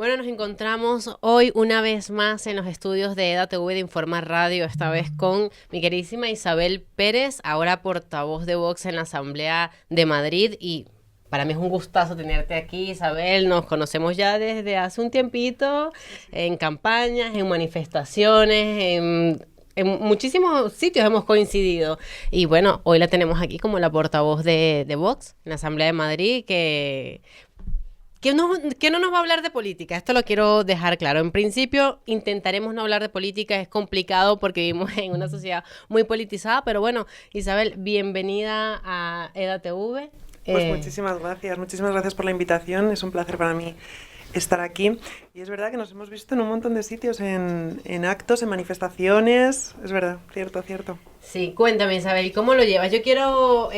Bueno, nos encontramos hoy una vez más en los estudios de EDATV de Informa Radio, esta vez con mi queridísima Isabel Pérez, ahora portavoz de Vox en la Asamblea de Madrid. Y para mí es un gustazo tenerte aquí, Isabel. Nos conocemos ya desde hace un tiempito, en campañas, en manifestaciones, en muchísimos sitios hemos coincidido. Y bueno, hoy la tenemos aquí como la portavoz de Vox en la Asamblea de Madrid, que no nos va a hablar de política. Esto lo quiero dejar claro. En principio intentaremos no hablar de política, es complicado porque vivimos en una sociedad muy politizada, pero bueno, Isabel, bienvenida a EDATV. Pues muchísimas gracias por la invitación, es un placer para mí estar aquí. Y es verdad que nos hemos visto en un montón de sitios, en actos, en manifestaciones, es verdad, cierto. Sí, cuéntame, Isabel, ¿cómo lo llevas? Yo quiero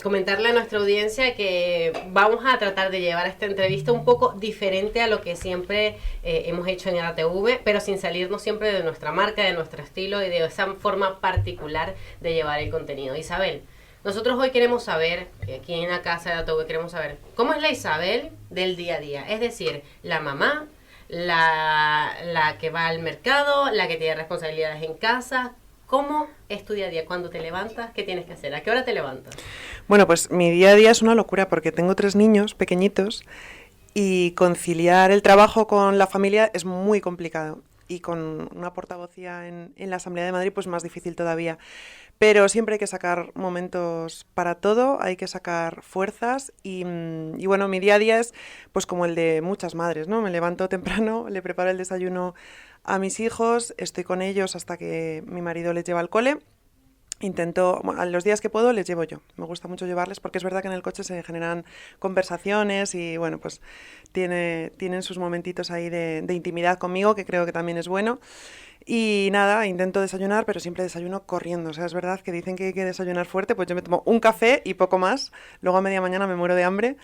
comentarle a nuestra audiencia que vamos a tratar de llevar esta entrevista un poco diferente a lo que siempre hemos hecho en EDATV, pero sin salirnos siempre de nuestra marca, de nuestro estilo y de esa forma particular de llevar el contenido. Isabel, nosotros hoy queremos saber, aquí en la casa de EDATV queremos saber, ¿cómo es la Isabel del día a día? Es decir, la mamá, la que va al mercado, la que tiene responsabilidades en casa. ¿Cómo es tu día a día? Cuando te levantas, ¿qué tienes que hacer? ¿A qué hora te levantas? Bueno, pues mi día a día es una locura porque tengo 3 niños pequeñitos y conciliar el trabajo con la familia es muy complicado. Y con una portavocía en la Asamblea de Madrid, pues más difícil todavía. Pero siempre hay que sacar momentos para todo, hay que sacar fuerzas y bueno, mi día a día es pues como el de muchas madres, ¿no? Me levanto temprano, le preparo el desayuno a mis hijos, estoy con ellos hasta que mi marido les lleva al cole. Intento, bueno, los días que puedo les llevo yo. Me gusta mucho llevarles porque es verdad que en el coche se generan conversaciones y bueno, pues tienen sus momentitos ahí de intimidad conmigo, que creo que también es bueno. Y nada, intento desayunar, pero siempre desayuno corriendo. O sea, es verdad que dicen que hay que desayunar fuerte, pues yo me tomo un café y poco más. Luego a media mañana me muero de hambre.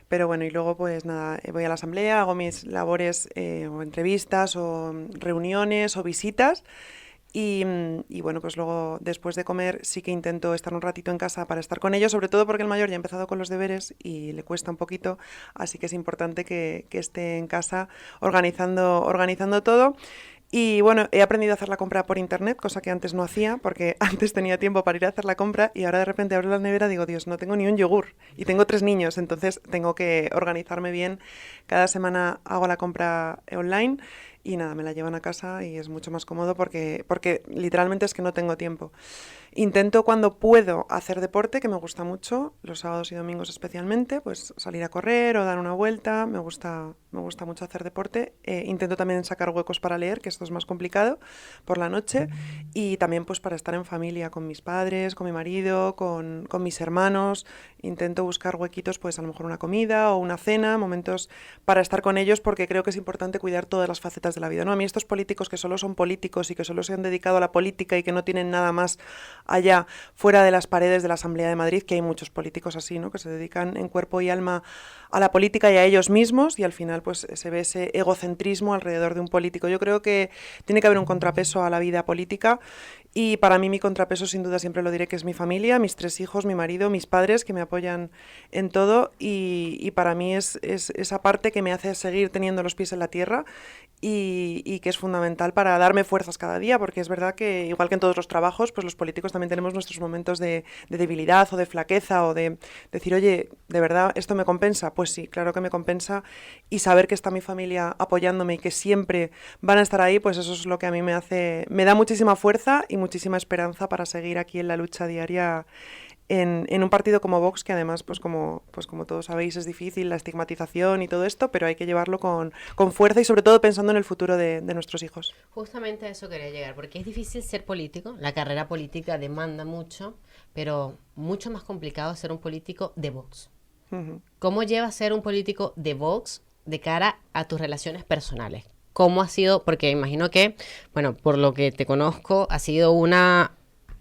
Pero bueno, y luego pues nada, voy a la asamblea, hago mis labores o entrevistas o reuniones o visitas. Y bueno, pues luego después de comer sí que intento estar un ratito en casa para estar con ellos, sobre todo porque el mayor ya ha empezado con los deberes y le cuesta un poquito, así que es importante que esté en casa organizando todo. Y bueno, he aprendido a hacer la compra por internet, cosa que antes no hacía, porque antes tenía tiempo para ir a hacer la compra y ahora de repente abro la nevera y digo, Dios, no tengo ni un yogur. Y tengo 3 niños, entonces tengo que organizarme bien. Cada semana hago la compra online y nada, me la llevan a casa y es mucho más cómodo porque literalmente es que no tengo tiempo. Intento cuando puedo hacer deporte, que me gusta mucho, los sábados y domingos especialmente, pues salir a correr o dar una vuelta, me gusta mucho hacer deporte. Intento también sacar huecos para leer, que esto es más complicado, por la noche, y también pues para estar en familia, con mis padres, con mi marido, con mis hermanos. Intento buscar huequitos, pues a lo mejor una comida o una cena, momentos para estar con ellos, porque creo que es importante cuidar todas las facetas de la vida, ¿no? A mí estos políticos que solo son políticos y que solo se han dedicado a la política y que no tienen nada más allá fuera de las paredes de la Asamblea de Madrid, que hay muchos políticos así, ¿no? Que se dedican en cuerpo y alma a la política y a ellos mismos y al final pues se ve ese egocentrismo alrededor de un político. Yo creo que tiene que haber un contrapeso a la vida política y para mí mi contrapeso sin duda siempre lo diré que es mi familia, mis 3 hijos, mi marido, mis padres que me apoyan en todo y para mí es esa parte que me hace seguir teniendo los pies en la tierra y que es fundamental para darme fuerzas cada día, porque es verdad que igual que en todos los trabajos, pues los políticos también tenemos nuestros momentos de debilidad o de flaqueza o de decir, oye, ¿de verdad esto me compensa? Pues sí, claro que me compensa y saber que está mi familia apoyándome y que siempre van a estar ahí, pues eso es lo que a mí me da muchísima fuerza y muchísima esperanza para seguir aquí en la lucha diaria en un partido como Vox, que además, pues como todos sabéis, es difícil la estigmatización y todo esto, pero hay que llevarlo con fuerza y sobre todo pensando en el futuro de nuestros hijos. Justamente a eso quería llegar, porque es difícil ser político, la carrera política demanda mucho, pero mucho más complicado ser un político de Vox. Uh-huh. ¿Cómo llevas ser un político de Vox de cara a tus relaciones personales? ¿Cómo ha sido? Porque imagino que, bueno, por lo que te conozco, ha sido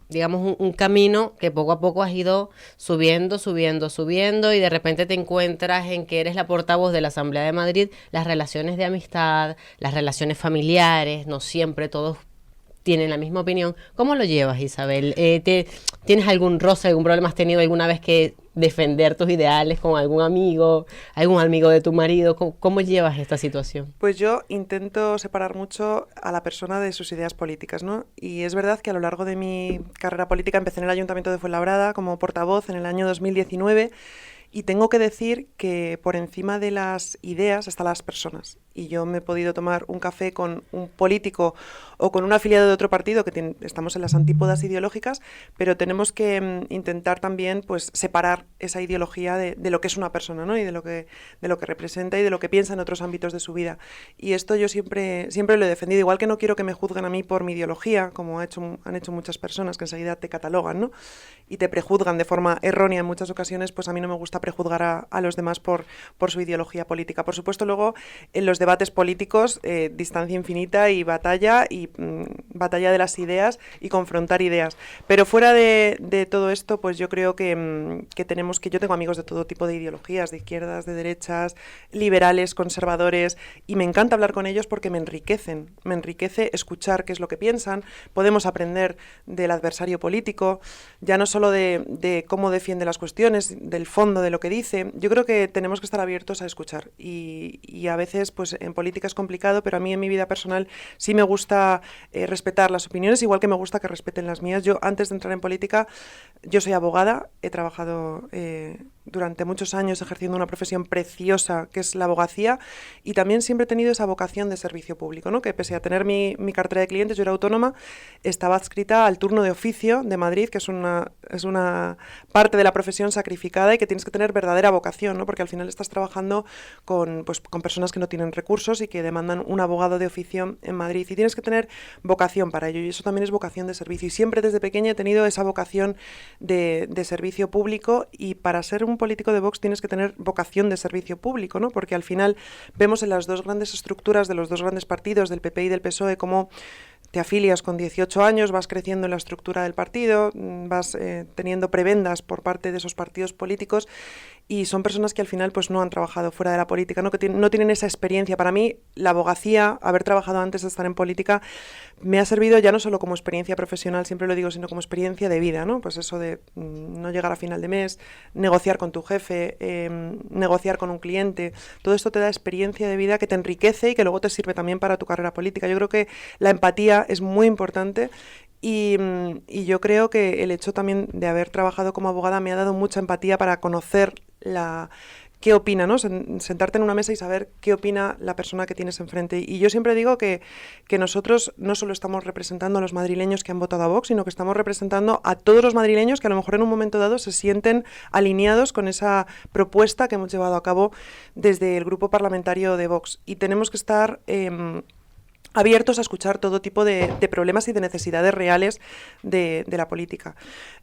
digamos, un camino que poco a poco has ido subiendo y de repente te encuentras en que eres la portavoz de la Asamblea de Madrid, las relaciones de amistad, las relaciones familiares, no siempre todos tienen la misma opinión. ¿Cómo lo llevas, Isabel? ¿Tienes algún roce, algún problema? ¿Has tenido alguna vez que defender tus ideales con algún amigo de tu marido? ¿Cómo llevas esta situación? Pues yo intento separar mucho a la persona de sus ideas políticas, ¿no? Y es verdad que a lo largo de mi carrera política empecé en el Ayuntamiento de Fuenlabrada como portavoz en el año 2019 y tengo que decir que por encima de las ideas están las personas. Y yo me he podido tomar un café con un político o con un afiliado de otro partido, que estamos en las antípodas ideológicas, pero tenemos que intentar también pues separar esa ideología de lo que es una persona, ¿no? Y de lo que representa y de lo que piensa en otros ámbitos de su vida. Y esto yo siempre lo he defendido, igual que no quiero que me juzguen a mí por mi ideología, como han hecho muchas personas que enseguida te catalogan, ¿no? Y te prejuzgan de forma errónea en muchas ocasiones, pues a mí no me gusta prejuzgar a los demás por su ideología política. Por supuesto, luego en los debates políticos, distancia infinita y batalla de las ideas y confrontar ideas. Pero fuera de todo esto, pues yo creo que yo tengo amigos de todo tipo de ideologías, de izquierdas, de derechas, liberales, conservadores, y me encanta hablar con ellos porque me enriquecen. Me enriquece escuchar qué es lo que piensan, podemos aprender del adversario político, ya no solo de cómo defiende las cuestiones, del fondo de lo que dice. Yo creo que tenemos que estar abiertos a escuchar y a veces pues en política es complicado, pero a mí en mi vida personal sí me gusta respetar las opiniones, igual que me gusta que respeten las mías. Yo antes de entrar en política, yo soy abogada, he trabajado durante muchos años ejerciendo una profesión preciosa que es la abogacía y también siempre he tenido esa vocación de servicio público, ¿no? Que pese a tener mi cartera de clientes, yo era autónoma, estaba adscrita al turno de oficio de Madrid, que es una parte de la profesión sacrificada y que tienes que tener verdadera vocación, ¿no? Porque al final estás trabajando con personas que no tienen recursos y que demandan un abogado de oficio en Madrid y tienes que tener vocación para ello y eso también es vocación de servicio y siempre desde pequeña he tenido esa vocación de servicio público y para ser un político de Vox tienes que tener vocación de servicio público, ¿no? Porque al final vemos en las dos grandes estructuras de los dos grandes partidos, del PP y del PSOE, cómo te afilias con 18 años, vas creciendo en la estructura del partido, vas teniendo prebendas por parte de esos partidos políticos y son personas que al final pues no han trabajado fuera de la política, ¿no? Que no tienen esa experiencia. Para mí, la abogacía, haber trabajado antes de estar en política, me ha servido ya no solo como experiencia profesional, siempre lo digo, sino como experiencia de vida, ¿no? Pues eso de no llegar a final de mes, negociar con tu jefe, negociar con un cliente, todo esto te da experiencia de vida que te enriquece y que luego te sirve también para tu carrera política. Yo creo que la empatía es muy importante y yo creo que el hecho también de haber trabajado como abogada me ha dado mucha empatía para conocer qué opina, ¿no? Sentarte en una mesa y saber qué opina la persona que tienes enfrente. Y yo siempre digo que nosotros no solo estamos representando a los madrileños que han votado a Vox, sino que estamos representando a todos los madrileños que a lo mejor en un momento dado se sienten alineados con esa propuesta que hemos llevado a cabo desde el grupo parlamentario de Vox. Y tenemos que estar abiertos a escuchar todo tipo de problemas y de necesidades reales de la política.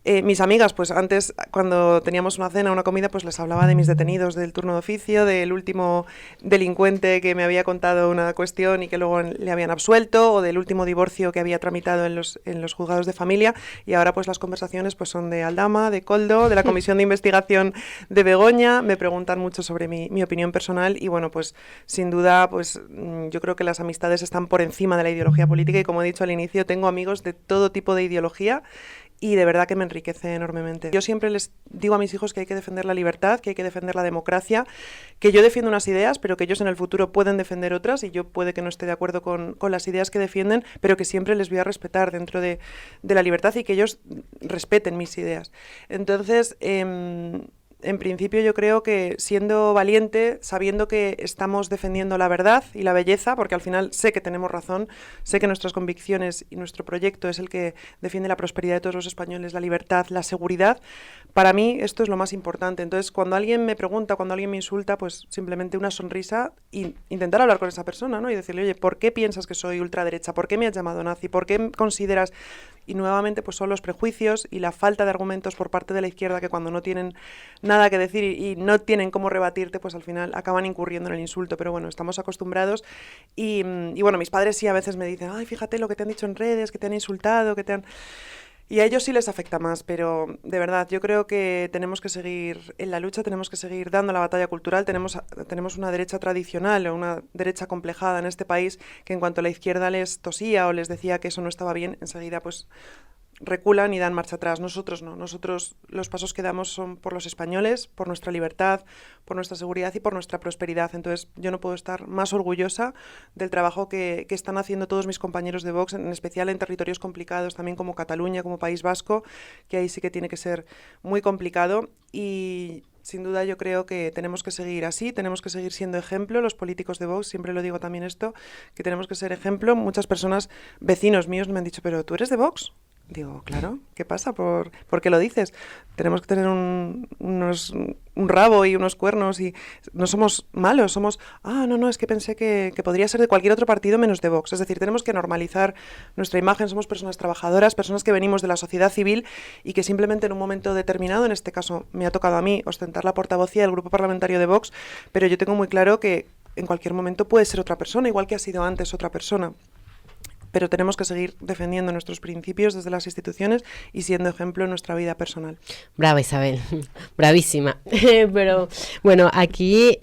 Mis amigas, pues antes, cuando teníamos una cena, una comida, pues les hablaba de mis detenidos del turno de oficio, del último delincuente que me había contado una cuestión y que luego le habían absuelto, o del último divorcio que había tramitado en los juzgados de familia, y ahora pues las conversaciones pues son de Aldama, de Koldo, de la Comisión de Investigación de Begoña, me preguntan mucho sobre mi opinión personal, y bueno, pues sin duda, pues yo creo que las amistades están por encima de la ideología política y como he dicho al inicio, tengo amigos de todo tipo de ideología y de verdad que me enriquece enormemente. Yo siempre les digo a mis hijos que hay que defender la libertad, que hay que defender la democracia, que yo defiendo unas ideas, pero que ellos en el futuro pueden defender otras y yo puede que no esté de acuerdo con las ideas que defienden, pero que siempre les voy a respetar dentro de la libertad y que ellos respeten mis ideas. Entonces, en principio yo creo que siendo valiente, sabiendo que estamos defendiendo la verdad y la belleza, porque al final sé que tenemos razón, sé que nuestras convicciones y nuestro proyecto es el que defiende la prosperidad de todos los españoles, la libertad, la seguridad, para mí esto es lo más importante. Entonces, cuando alguien me pregunta, cuando alguien me insulta, pues simplemente una sonrisa e intentar hablar con esa persona, ¿no? Y decirle, oye, ¿por qué piensas que soy ultraderecha? ¿Por qué me has llamado nazi? ¿Por qué consideras...? Y nuevamente pues son los prejuicios y la falta de argumentos por parte de la izquierda que cuando no tienen nada que decir y no tienen cómo rebatirte, pues al final acaban incurriendo en el insulto. Pero bueno, estamos acostumbrados y bueno, mis padres sí a veces me dicen, ay, fíjate lo que te han dicho en redes, que te han insultado, que te han... Y a ellos sí les afecta más, pero de verdad, yo creo que tenemos que seguir en la lucha, tenemos que seguir dando la batalla cultural. Tenemos una derecha tradicional o una derecha complejada en este país que en cuanto la izquierda les tosía o les decía que eso no estaba bien, enseguida pues reculan y dan marcha atrás. Nosotros no, nosotros los pasos que damos son por los españoles, por nuestra libertad, por nuestra seguridad y por nuestra prosperidad. Entonces yo no puedo estar más orgullosa del trabajo que están haciendo todos mis compañeros de Vox, en especial en territorios complicados también como Cataluña, como País Vasco, que ahí sí que tiene que ser muy complicado. Y sin duda yo creo que tenemos que seguir así, tenemos que seguir siendo ejemplo, los políticos de Vox, siempre lo digo también esto, que tenemos que ser ejemplo. Muchas personas, vecinos míos, me han dicho, ¿pero tú eres de Vox? Digo, claro, ¿qué pasa? ¿Por qué lo dices? Tenemos que tener un rabo y unos cuernos y no somos malos, somos, no, es que pensé que podría ser de cualquier otro partido menos de Vox. Es decir, tenemos que normalizar nuestra imagen, somos personas trabajadoras, personas que venimos de la sociedad civil y que simplemente en un momento determinado, en este caso me ha tocado a mí ostentar la portavocía del grupo parlamentario de Vox, pero yo tengo muy claro que en cualquier momento puede ser otra persona, igual que ha sido antes otra persona. Pero tenemos que seguir defendiendo nuestros principios desde las instituciones y siendo ejemplo en nuestra vida personal. Brava, Isabel, bravísima. Pero bueno, aquí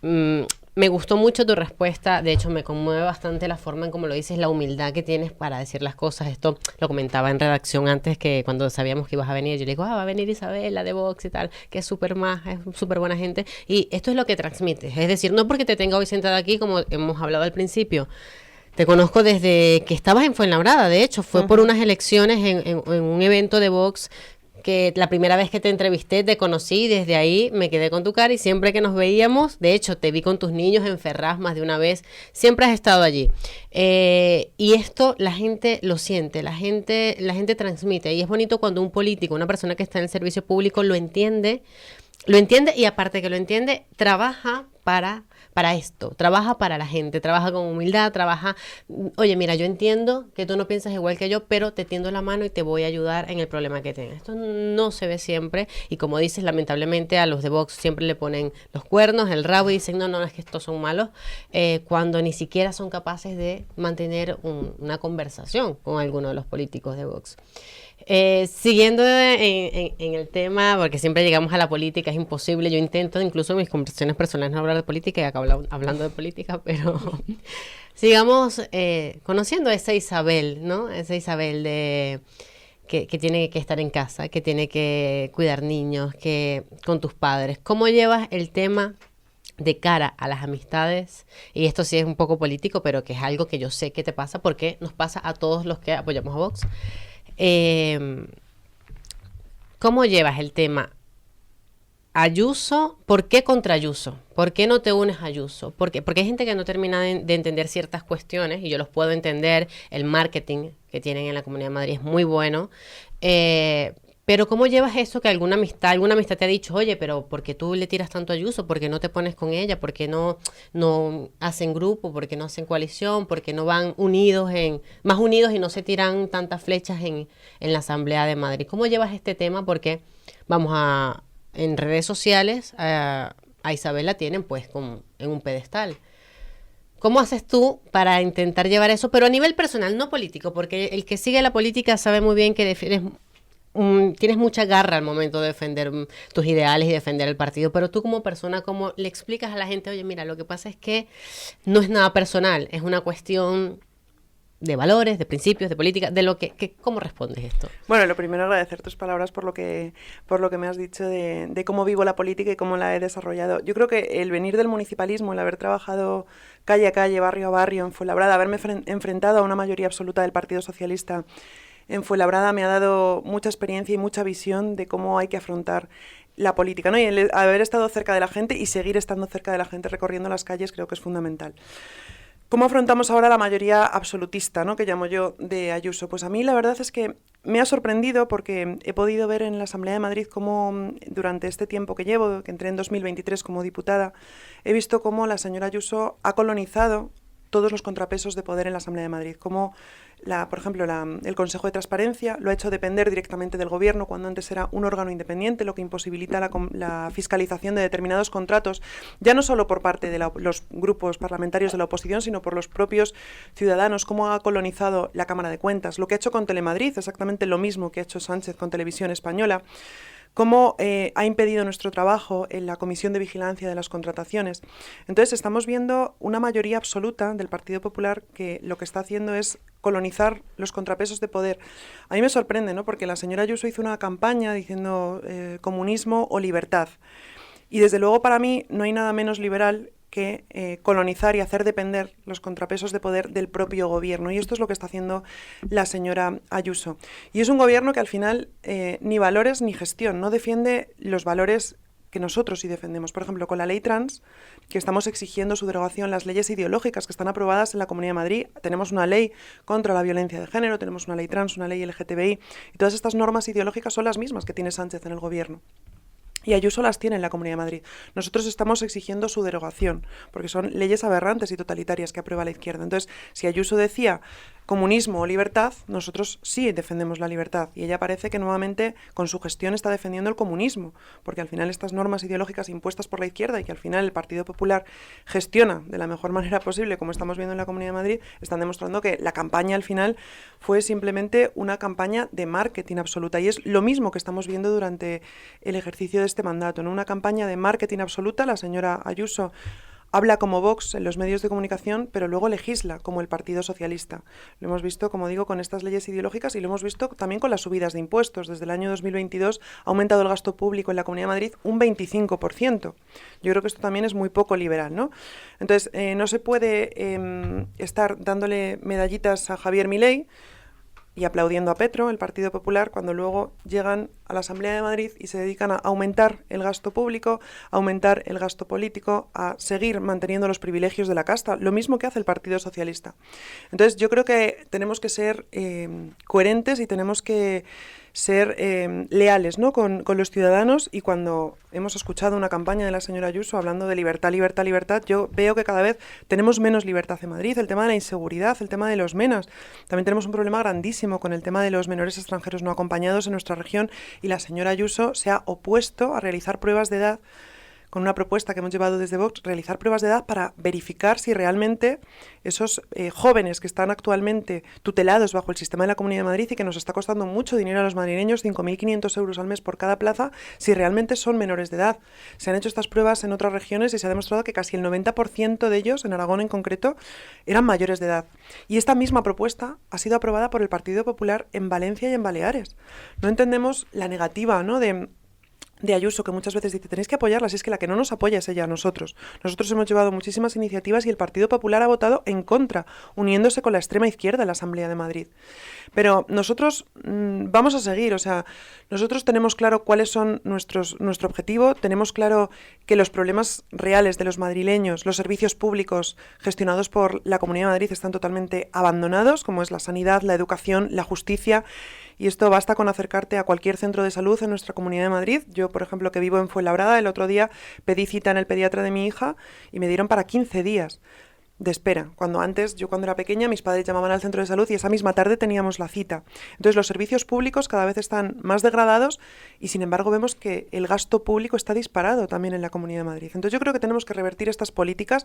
me gustó mucho tu respuesta. De hecho, me conmueve bastante la forma en cómo lo dices, la humildad que tienes para decir las cosas. Esto lo comentaba en redacción antes, que cuando sabíamos que ibas a venir, yo le digo, va a venir Isabel, la de Vox y tal, que es súper buena gente. Y esto es lo que transmites. Es decir, no porque te tenga hoy sentada aquí, como hemos hablado al principio. Te conozco desde que estabas en Fuenlabrada, de hecho, fue por unas elecciones en un evento de Vox que la primera vez que te entrevisté te conocí y desde ahí me quedé con tu cara y siempre que nos veíamos, de hecho te vi con tus niños en Ferraz más de una vez, siempre has estado allí. Y esto la gente lo siente, la gente transmite y es bonito cuando un político, una persona que está en el servicio público lo entiende y aparte que lo entiende, trabaja para esto, trabaja para la gente, trabaja con humildad, oye, mira, yo entiendo que tú no piensas igual que yo, pero te tiendo la mano y te voy a ayudar en el problema que tengas. Esto no se ve siempre y como dices, lamentablemente a los de Vox siempre le ponen los cuernos, el rabo y dicen, no, es que estos son malos, cuando ni siquiera son capaces de mantener una conversación con alguno de los políticos de Vox. Siguiendo en el tema, porque siempre llegamos a la política, es imposible, yo intento incluso en mis conversaciones personales no hablar de política y acabo hablando de política, pero sigamos conociendo a esa Isabel, ¿no? Esa Isabel que tiene que estar en casa, que tiene que cuidar niños, que con tus padres. ¿Cómo llevas el tema de cara a las amistades? Y esto sí es un poco político, pero que es algo que yo sé que te pasa porque nos pasa a todos los que apoyamos a Vox. ¿Cómo llevas el tema Ayuso? ¿Por qué contra Ayuso? ¿Por qué no te unes a Ayuso? Porque hay gente que no termina de entender ciertas cuestiones y yo los puedo entender. El marketing que tienen en la Comunidad de Madrid es muy bueno, pero ¿cómo llevas eso que alguna amistad te ha dicho, oye, pero ¿por qué tú le tiras tanto a Ayuso? ¿Por qué no te pones con ella? ¿Por qué no hacen grupo? ¿Por qué no hacen coalición? ¿Por qué no van más unidos y no se tiran tantas flechas en la Asamblea de Madrid? ¿Cómo llevas este tema? Porque en redes sociales a Isabel la tienen pues en un pedestal. ¿Cómo haces tú para intentar llevar eso? Pero a nivel personal, no político, porque el que sigue la política sabe muy bien que tienes mucha garra al momento de defender tus ideales y defender el partido, pero tú como persona, ¿cómo le explicas a la gente, oye, mira, lo que pasa es que no es nada personal, es una cuestión de valores, de principios, de política, de lo que ¿cómo respondes esto? Bueno, lo primero agradecer tus palabras por lo que me has dicho de cómo vivo la política y cómo la he desarrollado. Yo creo que el venir del municipalismo, el haber trabajado calle a calle, barrio a barrio en Fuenlabrada, haberme enfrentado a una mayoría absoluta del Partido Socialista en Fuenlabrada me ha dado mucha experiencia y mucha visión de cómo hay que afrontar la política, ¿no? Y el haber estado cerca de la gente y seguir estando cerca de la gente recorriendo las calles creo que es fundamental. ¿Cómo afrontamos ahora la mayoría absolutista, ¿no?, que llamo yo, de Ayuso? Pues a mí la verdad es que me ha sorprendido porque he podido ver en la Asamblea de Madrid cómo durante este tiempo que llevo, que entré en 2023 como diputada, he visto cómo la señora Ayuso ha colonizado todos los contrapesos de poder en la Asamblea de Madrid, como por ejemplo, el Consejo de Transparencia lo ha hecho depender directamente del Gobierno cuando antes era un órgano independiente, lo que imposibilita la fiscalización de determinados contratos, ya no solo por parte de los grupos parlamentarios de la oposición, sino por los propios ciudadanos, cómo ha colonizado la Cámara de Cuentas, lo que ha hecho con Telemadrid, exactamente lo mismo que ha hecho Sánchez con Televisión Española, cómo ha impedido nuestro trabajo en la Comisión de Vigilancia de las Contrataciones. Entonces estamos viendo una mayoría absoluta del Partido Popular que lo que está haciendo es colonizar los contrapesos de poder. A mí me sorprende, ¿no? Porque la señora Ayuso hizo una campaña diciendo comunismo o libertad. Y desde luego para mí no hay nada menos liberal que colonizar y hacer depender los contrapesos de poder del propio gobierno. Y esto es lo que está haciendo la señora Ayuso. Y es un gobierno que al final ni valores ni gestión, no defiende los valores que nosotros sí defendemos. Por ejemplo, con la ley trans, que estamos exigiendo su derogación, las leyes ideológicas que están aprobadas en la Comunidad de Madrid. Tenemos una ley contra la violencia de género, tenemos una ley trans, una ley LGTBI, y todas estas normas ideológicas son las mismas que tiene Sánchez en el gobierno. Y Ayuso las tiene en la Comunidad de Madrid. Nosotros estamos exigiendo su derogación, porque son leyes aberrantes y totalitarias que aprueba la izquierda. Entonces, si Ayuso decía comunismo o libertad, nosotros sí defendemos la libertad. Y ella parece que nuevamente con su gestión está defendiendo el comunismo, porque al final estas normas ideológicas impuestas por la izquierda y que al final el Partido Popular gestiona de la mejor manera posible, como estamos viendo en la Comunidad de Madrid, están demostrando que la campaña al final fue simplemente una campaña de marketing absoluta. Y es lo mismo que estamos viendo durante el ejercicio de este mandato, en una campaña de marketing absoluta. La señora Ayuso habla como Vox en los medios de comunicación, pero luego legisla como el Partido Socialista. Lo hemos visto, como digo, con estas leyes ideológicas y lo hemos visto también con las subidas de impuestos. Desde el año 2022 ha aumentado el gasto público en la Comunidad de Madrid un 25%. Yo creo que esto también es muy poco liberal, ¿no? Entonces, no se puede estar dándole medallitas a Javier Milei y aplaudiendo a Petro, el Partido Popular, cuando luego llegan a la Asamblea de Madrid y se dedican a aumentar el gasto público, a aumentar el gasto político, a seguir manteniendo los privilegios de la casta, lo mismo que hace el Partido Socialista. Entonces yo creo que tenemos que ser coherentes y tenemos que ser leales, ¿no?, con los ciudadanos, y cuando hemos escuchado una campaña de la señora Ayuso hablando de libertad, libertad, libertad, yo veo que cada vez tenemos menos libertad en Madrid. El tema de la inseguridad, el tema de los menas. También tenemos un problema grandísimo con el tema de los menores extranjeros no acompañados en nuestra región, y la señora Ayuso se ha opuesto a realizar pruebas de edad, con una propuesta que hemos llevado desde Vox, realizar pruebas de edad para verificar si realmente esos jóvenes que están actualmente tutelados bajo el sistema de la Comunidad de Madrid y que nos está costando mucho dinero a los madrileños, 5.500 euros al mes por cada plaza, si realmente son menores de edad. Se han hecho estas pruebas en otras regiones y se ha demostrado que casi el 90% de ellos, en Aragón en concreto, eran mayores de edad. Y esta misma propuesta ha sido aprobada por el Partido Popular en Valencia y en Baleares. No entendemos la negativa, ¿no?, de Ayuso, que muchas veces dice, tenéis que apoyarla, si es que la que no nos apoya es ella, a nosotros. Nosotros hemos llevado muchísimas iniciativas y el Partido Popular ha votado en contra, uniéndose con la extrema izquierda en la Asamblea de Madrid. Pero nosotros vamos a seguir, o sea, nosotros tenemos claro cuáles son nuestro objetivo, tenemos claro que los problemas reales de los madrileños, los servicios públicos gestionados por la Comunidad de Madrid están totalmente abandonados, como es la sanidad, la educación, la justicia. Y esto basta con acercarte a cualquier centro de salud en nuestra Comunidad de Madrid. Yo, por ejemplo, que vivo en Fuenlabrada, el otro día pedí cita en el pediatra de mi hija y me dieron para 15 días de espera, cuando antes, yo cuando era pequeña, mis padres llamaban al centro de salud y esa misma tarde teníamos la cita. Entonces los servicios públicos cada vez están más degradados y sin embargo vemos que el gasto público está disparado también en la Comunidad de Madrid. Entonces yo creo que tenemos que revertir estas políticas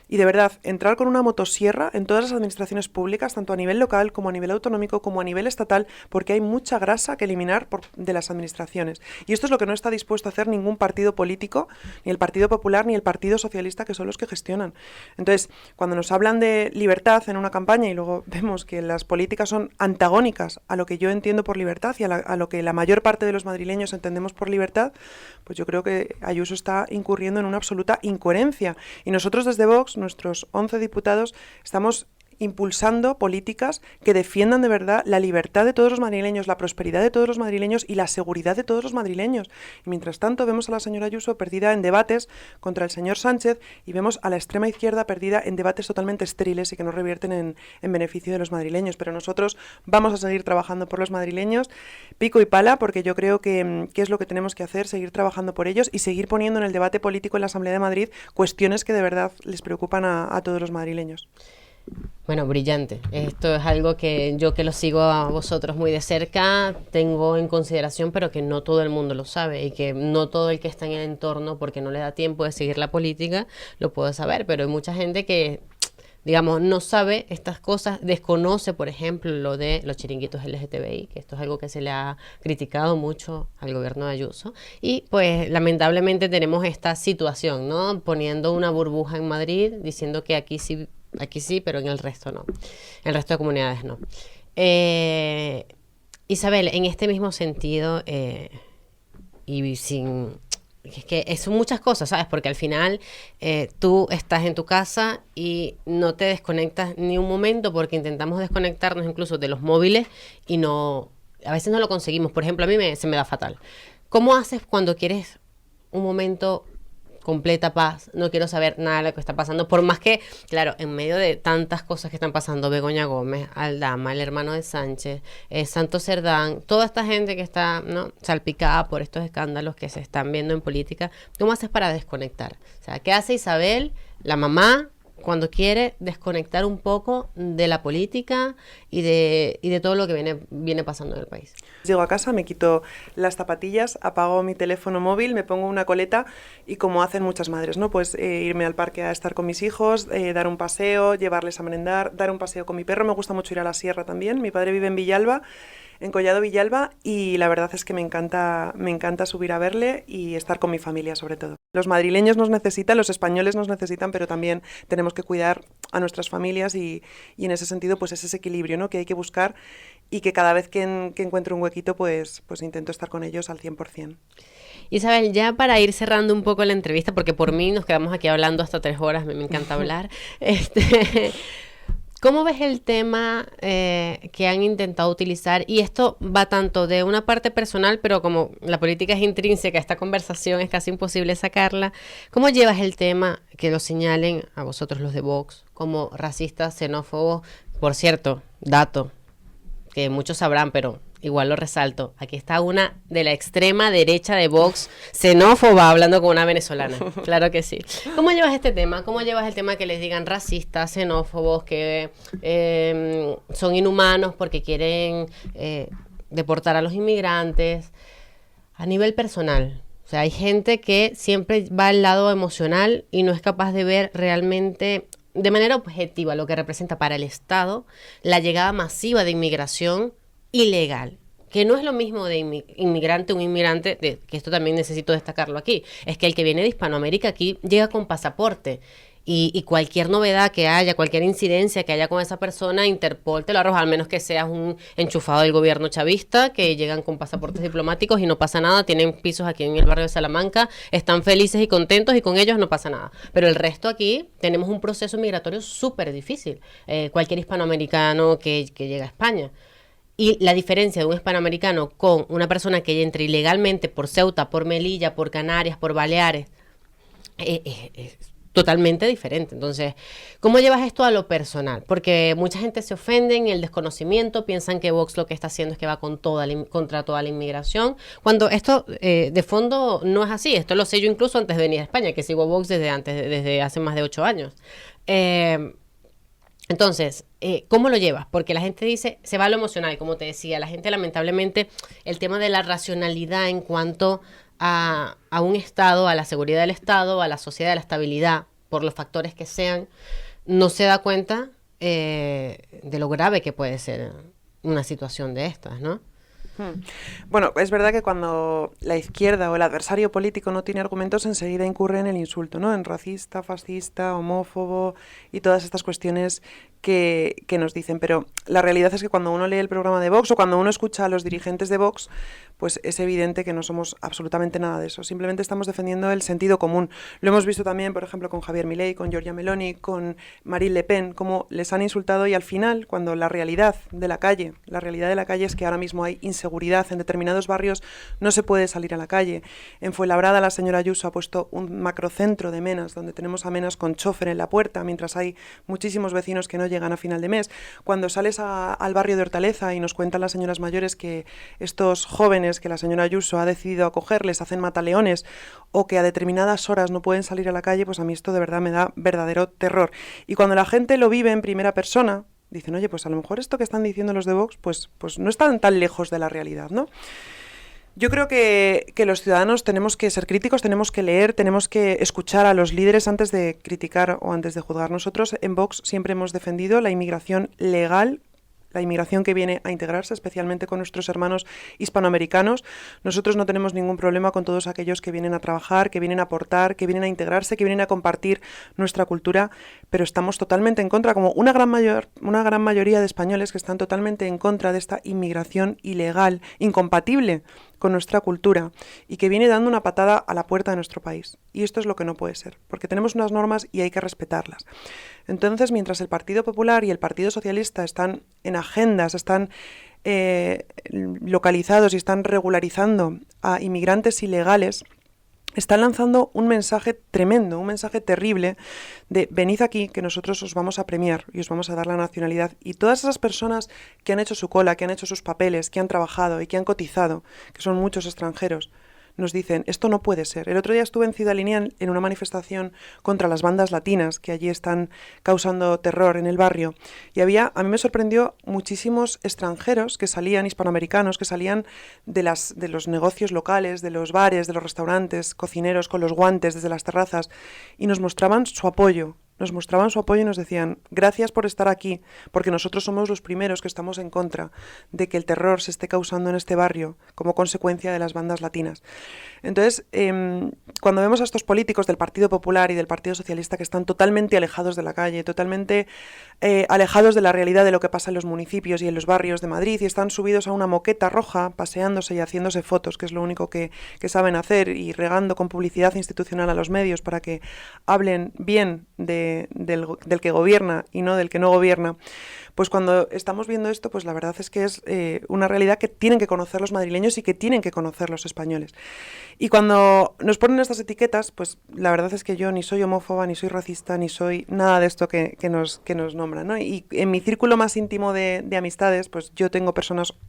y de verdad entrar con una motosierra en todas las administraciones públicas, tanto a nivel local como a nivel autonómico como a nivel estatal, porque hay mucha grasa que eliminar de las administraciones. Y esto es lo que no está dispuesto a hacer ningún partido político, ni el Partido Popular ni el Partido Socialista, que son los que gestionan. Entonces, cuando nos hablan de libertad en una campaña y luego vemos que las políticas son antagónicas a lo que yo entiendo por libertad y a lo que la mayor parte de los madrileños entendemos por libertad, pues yo creo que Ayuso está incurriendo en una absoluta incoherencia. Y nosotros desde Vox, nuestros 11 diputados, estamos impulsando políticas que defiendan de verdad la libertad de todos los madrileños, la prosperidad de todos los madrileños y la seguridad de todos los madrileños. Y mientras tanto vemos a la señora Ayuso perdida en debates contra el señor Sánchez y vemos a la extrema izquierda perdida en debates totalmente estériles y que no revierten en beneficio de los madrileños. Pero nosotros vamos a seguir trabajando por los madrileños, pico y pala, porque yo creo que es lo que tenemos que hacer, seguir trabajando por ellos y seguir poniendo en el debate político en la Asamblea de Madrid cuestiones que de verdad les preocupan a todos los madrileños. Bueno, brillante. Esto es algo que yo, que lo sigo a vosotros muy de cerca, tengo en consideración, pero que no todo el mundo lo sabe y que no todo el que está en el entorno, porque no le da tiempo de seguir la política, lo puede saber. Pero hay mucha gente que, digamos, no sabe estas cosas, desconoce, por ejemplo, lo de los chiringuitos LGTBI, que esto es algo que se le ha criticado mucho al gobierno de Ayuso. Y pues lamentablemente tenemos esta situación, ¿no? Poniendo una burbuja en Madrid, diciendo que aquí sí, pero en el resto no. En el resto de comunidades no. Eh, Isabel, en este mismo sentido, y sin... Es que son muchas cosas, ¿sabes? Porque al final tú estás en tu casa y no te desconectas ni un momento, porque intentamos desconectarnos incluso de los móviles y no, a veces no lo conseguimos. Por ejemplo, se me da fatal. ¿Cómo haces cuando quieres un momento completa paz, no quiero saber nada de lo que está pasando, por más que, claro, en medio de tantas cosas que están pasando, Begoña Gómez, Aldama, el hermano de Sánchez, Santos Cerdán, toda esta gente que está, ¿no?, salpicada por estos escándalos que se están viendo en política, ¿cómo haces para desconectar? O sea, ¿qué hace Isabel, la mamá, cuando quiere desconectar un poco de la política y de todo lo que viene pasando en el país? Llego a casa, me quito las zapatillas, apago mi teléfono móvil, me pongo una coleta y, como hacen muchas madres, ¿no?, pues irme al parque a estar con mis hijos, dar un paseo, llevarles a merendar, dar un paseo con mi perro. Me gusta mucho ir a la sierra también. Mi padre vive en Villalba, en Collado Villalba, y la verdad es que me encanta subir a verle y estar con mi familia, sobre todo. Los madrileños nos necesitan, los españoles nos necesitan, pero también tenemos que cuidar a nuestras familias y en ese sentido pues es ese equilibrio, ¿no?, que hay que buscar, y que cada vez que encuentro un huequito pues intento estar con ellos al 100%. Isabel, ya para ir cerrando un poco la entrevista, porque por mí nos quedamos aquí hablando hasta 3 horas, me encanta hablar, ¿cómo ves el tema que han intentado utilizar? Y esto va tanto de una parte personal, pero como la política es intrínseca, esta conversación es casi imposible sacarla. ¿Cómo llevas el tema que lo señalen a vosotros los de Vox como racistas, xenófobos? Por cierto, dato que muchos sabrán, pero igual lo resalto. Aquí está una de la extrema derecha de Vox, xenófoba, hablando con una venezolana. Claro que sí. ¿Cómo llevas este tema? ¿Cómo llevas el tema que les digan racistas, xenófobos, que son inhumanos porque quieren deportar a los inmigrantes? A nivel personal, o sea, hay gente que siempre va al lado emocional y no es capaz de ver realmente de manera objetiva lo que representa para el Estado la llegada masiva de inmigración ilegal, que no es lo mismo de inmigrante, un inmigrante, que esto también necesito destacarlo aquí, es que el que viene de Hispanoamérica aquí llega con pasaporte. Y cualquier novedad que haya, cualquier incidencia que haya con esa persona, Interpol te lo arroja, al menos que seas un enchufado del gobierno chavista, que llegan con pasaportes diplomáticos y no pasa nada, tienen pisos aquí en el barrio de Salamanca, están felices y contentos y con ellos no pasa nada. Pero el resto aquí tenemos un proceso migratorio súper difícil, cualquier hispanoamericano que llega a España. Y la diferencia de un hispanoamericano con una persona que entra ilegalmente por Ceuta, por Melilla, por Canarias, por Baleares, es totalmente diferente. Entonces, ¿cómo llevas esto a lo personal? Porque mucha gente se ofende en el desconocimiento, piensan que Vox lo que está haciendo es que va contra toda la inmigración, cuando esto de fondo no es así. Esto lo sé yo incluso antes de venir a España, que sigo Vox desde hace más de 8 años. Entonces, ¿cómo lo llevas? Porque la gente dice, se va a lo emocional, como te decía, la gente lamentablemente, el tema de la racionalidad en cuanto a un Estado, a la seguridad del Estado, a la sociedad, a la estabilidad, por los factores que sean, no se da cuenta de lo grave que puede ser una situación de estas, ¿no? Bueno, es verdad que cuando la izquierda o el adversario político no tiene argumentos, enseguida incurre en el insulto, ¿no? En racista, fascista, homófobo y todas estas cuestiones que nos dicen. Pero la realidad es que cuando uno lee el programa de Vox o cuando uno escucha a los dirigentes de Vox, pues es evidente que no somos absolutamente nada de eso. Simplemente estamos defendiendo el sentido común. Lo hemos visto también, por ejemplo, con Javier Milei, con Giorgia Meloni, con Marine Le Pen, cómo les han insultado, y al final, cuando la realidad de la calle es que ahora mismo hay inseguridad seguridad. En determinados barrios no se puede salir a la calle. En Fuenlabrada la señora Ayuso ha puesto un macrocentro de menas, donde tenemos a menas con chofer en la puerta, mientras hay muchísimos vecinos que no llegan a final de mes. Cuando sales al barrio de Hortaleza y nos cuentan las señoras mayores que estos jóvenes que la señora Ayuso ha decidido acoger les hacen mataleones o que a determinadas horas no pueden salir a la calle, pues a mí esto de verdad me da verdadero terror. Y cuando la gente lo vive en primera persona, dicen, oye, pues a lo mejor esto que están diciendo los de Vox, pues no están tan lejos de la realidad, ¿no? Yo creo que los ciudadanos tenemos que ser críticos, tenemos que leer, tenemos que escuchar a los líderes antes de criticar o antes de juzgar. Nosotros en Vox siempre hemos defendido la inmigración legal, la inmigración que viene a integrarse, especialmente con nuestros hermanos hispanoamericanos. Nosotros no tenemos ningún problema con todos aquellos que vienen a trabajar, que vienen a aportar, que vienen a integrarse, que vienen a compartir nuestra cultura, pero estamos totalmente en contra, como una gran mayoría de españoles que están totalmente en contra de esta inmigración ilegal, incompatible con nuestra cultura y que viene dando una patada a la puerta de nuestro país. Y esto es lo que no puede ser, porque tenemos unas normas y hay que respetarlas. Entonces, mientras el Partido Popular y el Partido Socialista están en agendas, están localizados y están regularizando a inmigrantes ilegales, están lanzando un mensaje tremendo, un mensaje terrible de venid aquí que nosotros os vamos a premiar y os vamos a dar la nacionalidad. Y todas esas personas que han hecho su cola, que han hecho sus papeles, que han trabajado y que han cotizado, que son muchos extranjeros, nos dicen, esto no puede ser. El otro día estuve en Ciudad Lineal en una manifestación contra las bandas latinas que allí están causando terror en el barrio. Y a mí me sorprendió muchísimos extranjeros que salían, hispanoamericanos, que salían de los negocios locales, de los bares, de los restaurantes, cocineros con los guantes desde las terrazas, y nos mostraban su apoyo. Nos mostraban su apoyo y nos decían, gracias por estar aquí, porque nosotros somos los primeros que estamos en contra de que el terror se esté causando en este barrio como consecuencia de las bandas latinas. Entonces, cuando vemos a estos políticos del Partido Popular y del Partido Socialista que están totalmente alejados de la calle, totalmente alejados de la realidad de lo que pasa en los municipios y en los barrios de Madrid, y están subidos a una moqueta roja, paseándose y haciéndose fotos, que es lo único que saben hacer, y regando con publicidad institucional a los medios para que hablen bien del que gobierna y no del que no gobierna, pues cuando estamos viendo esto, pues la verdad es que es una realidad que tienen que conocer los madrileños y que tienen que conocer los españoles. Y cuando nos ponen estas etiquetas, pues la verdad es que yo ni soy homófoba, ni soy racista, ni soy nada de esto que nos nombran, ¿no? Y en mi círculo más íntimo de amistades, pues yo tengo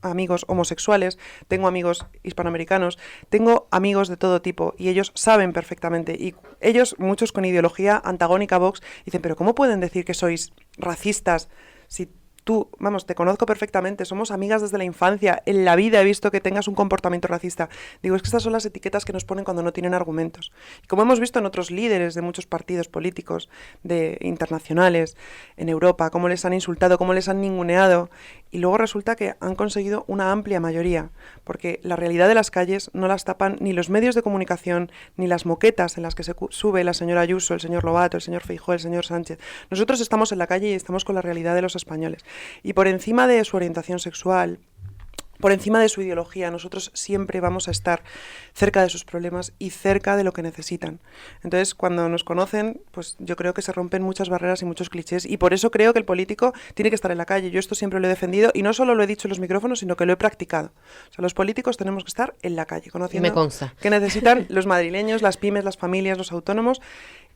amigos homosexuales, tengo amigos hispanoamericanos, tengo amigos de todo tipo, y ellos saben perfectamente, y ellos, muchos con ideología antagónica a Vox, dicen, pero ¿cómo pueden decir que sois racistas si tú, vamos, te conozco perfectamente, somos amigas desde la infancia, en la vida he visto que tengas un comportamiento racista? Digo, es que estas son las etiquetas que nos ponen cuando no tienen argumentos. Y como hemos visto en otros líderes de muchos partidos políticos internacionales, en Europa, cómo les han insultado, cómo les han ninguneado, y luego resulta que han conseguido una amplia mayoría, porque la realidad de las calles no las tapan ni los medios de comunicación, ni las moquetas en las que se sube la señora Ayuso, el señor Lobato, el señor Feijóo, el señor Sánchez. Nosotros estamos en la calle y estamos con la realidad de los españoles. Y por encima de su orientación sexual, por encima de su ideología, nosotros siempre vamos a estar cerca de sus problemas y cerca de lo que necesitan. Entonces, cuando nos conocen, pues yo creo que se rompen muchas barreras y muchos clichés, y por eso creo que el político tiene que estar en la calle. Yo esto siempre lo he defendido, y no solo lo he dicho en los micrófonos, sino que lo he practicado. O sea, los políticos tenemos que estar en la calle, conociendo me consta qué necesitan los madrileños, las pymes, las familias, los autónomos,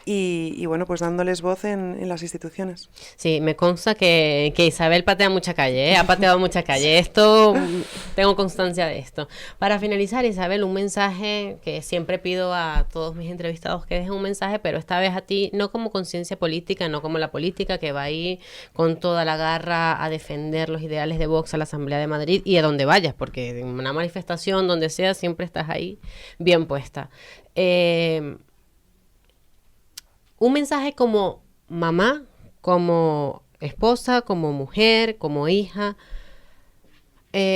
y bueno, pues dándoles voz en las instituciones. Sí, me consta que Isabel patea mucha calle, ha pateado mucha calle. Esto, tengo constancia de esto. Para finalizar, Isabel, un mensaje que siempre pido a todos mis entrevistados que dejen un mensaje, pero esta vez a ti, no como conciencia política, no como la política que va ahí con toda la garra a defender los ideales de Vox a la Asamblea de Madrid y a donde vayas, porque en una manifestación, donde sea, siempre estás ahí bien puesta. Un mensaje como mamá, como esposa, como mujer, como hija,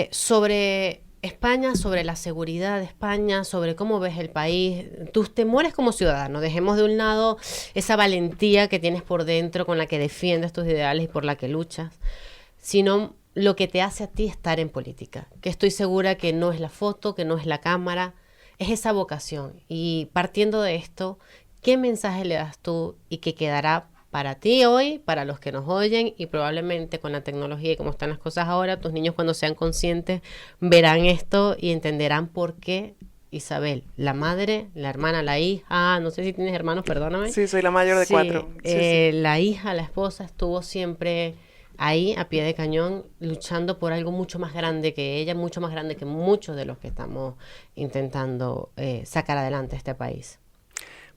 sobre España, sobre la seguridad de España, sobre cómo ves el país, tus temores como ciudadano. Dejemos de un lado esa valentía que tienes por dentro con la que defiendes tus ideales y por la que luchas, sino lo que te hace a ti estar en política, que estoy segura que no es la foto, que no es la cámara, es esa vocación. Y partiendo de esto, ¿qué mensaje le das tú y que quedará para ti hoy, para los que nos oyen, y probablemente con la tecnología y cómo están las cosas ahora, tus niños cuando sean conscientes verán esto y entenderán por qué Isabel, la madre, la hermana, la hija, no sé si tienes hermanos, perdóname. Sí, soy la mayor de 4. Sí. La hija, la esposa estuvo siempre ahí a pie de cañón luchando por algo mucho más grande que ella, mucho más grande que muchos de los que estamos intentando sacar adelante este país.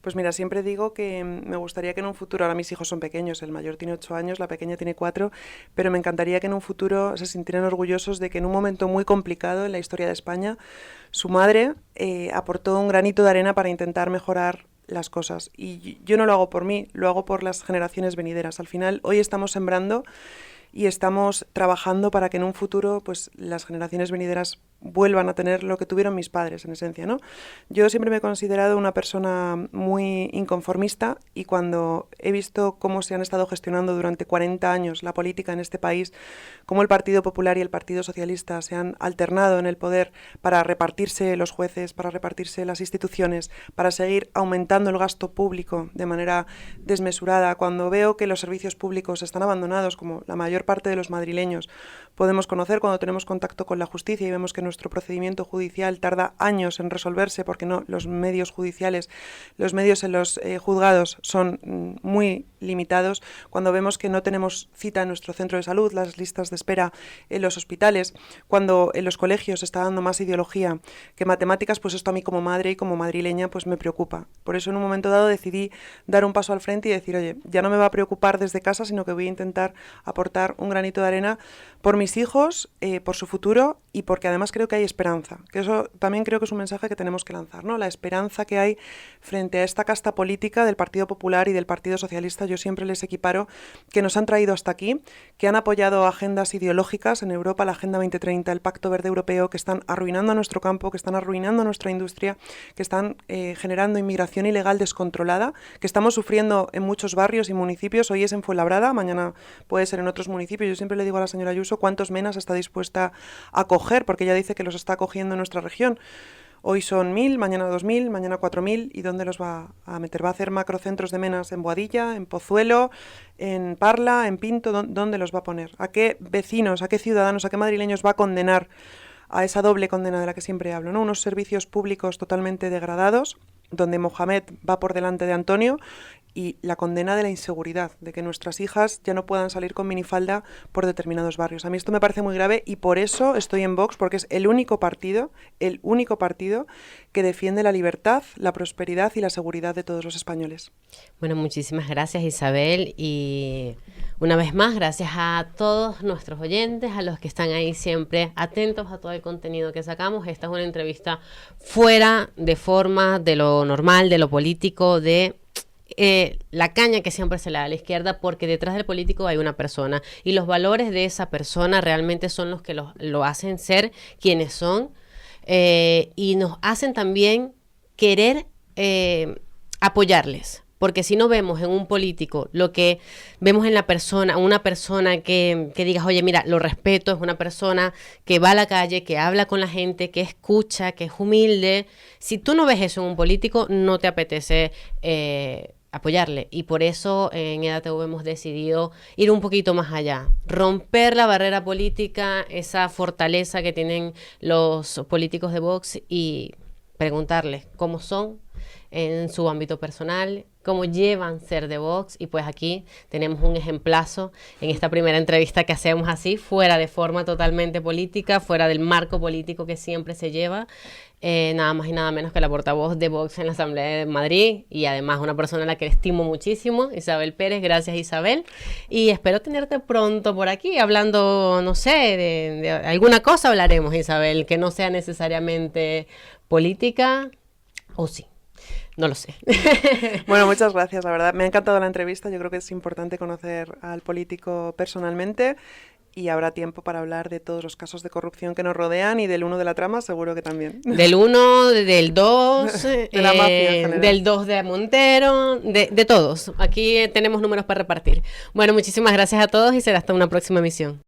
Pues mira, siempre digo que me gustaría que en un futuro, ahora mis hijos son pequeños, el mayor tiene 8 años, la pequeña tiene 4, pero me encantaría que en un futuro se sintieran orgullosos de que en un momento muy complicado en la historia de España, su madre aportó un granito de arena para intentar mejorar las cosas. Y yo no lo hago por mí, lo hago por las generaciones venideras. Al final, hoy estamos sembrando y estamos trabajando para que en un futuro pues las generaciones venideras vuelvan a tener lo que tuvieron mis padres, en esencia, ¿no? Yo siempre me he considerado una persona muy inconformista y cuando he visto cómo se han estado gestionando durante 40 años la política en este país, cómo el Partido Popular y el Partido Socialista se han alternado en el poder para repartirse los jueces, para repartirse las instituciones, para seguir aumentando el gasto público de manera desmesurada, cuando veo que los servicios públicos están abandonados, como la mayor parte de los madrileños podemos conocer cuando tenemos contacto con la justicia y vemos que nuestro procedimiento judicial tarda años en resolverse porque no los medios judiciales, los medios en los juzgados son muy limitados, cuando vemos que no tenemos cita en nuestro centro de salud, las listas de espera en los hospitales, cuando en los colegios se está dando más ideología que matemáticas, pues esto a mí como madre y como madrileña pues me preocupa. Por eso en un momento dado decidí dar un paso al frente y decir, oye, ya no me va a preocupar desde casa, sino que voy a intentar aportar un granito de arena por mis hijos, por su futuro y porque además creo que hay esperanza, que eso también creo que es un mensaje que tenemos que lanzar, ¿no? La esperanza que hay frente a esta casta política del Partido Popular y del Partido Socialista, yo siempre les equiparo, que nos han traído hasta aquí, que han apoyado agendas ideológicas en Europa, la Agenda 2030, el Pacto Verde Europeo, que están arruinando nuestro campo, que están arruinando nuestra industria, que están generando inmigración ilegal descontrolada, que estamos sufriendo en muchos barrios y municipios, hoy es en Fuenlabrada, mañana puede ser en otros municipios. Yo siempre le digo a la señora Ayuso cuántos menas está dispuesta a acoger, porque ella dice que los está acogiendo en nuestra región. Hoy son 1.000, mañana 2.000, mañana 4.000. ¿Y dónde los va a meter? ¿Va a hacer macrocentros de menas en Boadilla, en Pozuelo, en Parla, en Pinto? ¿Dónde los va a poner? ¿A qué vecinos, a qué ciudadanos, a qué madrileños va a condenar a esa doble condena de la que siempre hablo, ¿no? Unos servicios públicos totalmente degradados, donde Mohamed va por delante de Antonio, y la condena de la inseguridad, de que nuestras hijas ya no puedan salir con minifalda por determinados barrios. A mí esto me parece muy grave y por eso estoy en Vox, porque es el único partido que defiende la libertad, la prosperidad y la seguridad de todos los españoles. Bueno, muchísimas gracias, Isabel, y una vez más, gracias a todos nuestros oyentes, a los que están ahí siempre atentos a todo el contenido que sacamos. Esta es una entrevista fuera de forma, de lo normal, de lo político, de la caña que siempre se le da a la izquierda, porque detrás del político hay una persona y los valores de esa persona realmente son los que lo hacen ser quienes son, y nos hacen también querer apoyarles. Porque si no vemos en un político lo que vemos en la persona, una persona que digas, oye, mira, lo respeto, es una persona que va a la calle, que habla con la gente, que escucha, que es humilde. Si tú no ves eso en un político, no te apetece apoyarle. Y por eso en EDATV hemos decidido ir un poquito más allá, romper la barrera política, esa fortaleza que tienen los políticos de Vox, y preguntarles cómo son en su ámbito personal, cómo llevan ser de Vox. Y pues aquí tenemos un ejemplazo en esta primera entrevista que hacemos así, fuera de forma totalmente política, fuera del marco político que siempre se lleva, nada más y nada menos que la portavoz de Vox en la Asamblea de Madrid, y además una persona a la que estimo muchísimo, Isabel Pérez. Gracias, Isabel, y espero tenerte pronto por aquí hablando, no sé, de alguna cosa hablaremos, Isabel, que no sea necesariamente política, o sí. No lo sé. Bueno, muchas gracias, la verdad. Me ha encantado la entrevista. Yo creo que es importante conocer al político personalmente y habrá tiempo para hablar de todos los casos de corrupción que nos rodean y del uno de la trama, seguro que también. Del 1, del 2, de la mafia del 2 de Montero, de todos. Aquí tenemos números para repartir. Bueno, muchísimas gracias a todos y será hasta una próxima emisión.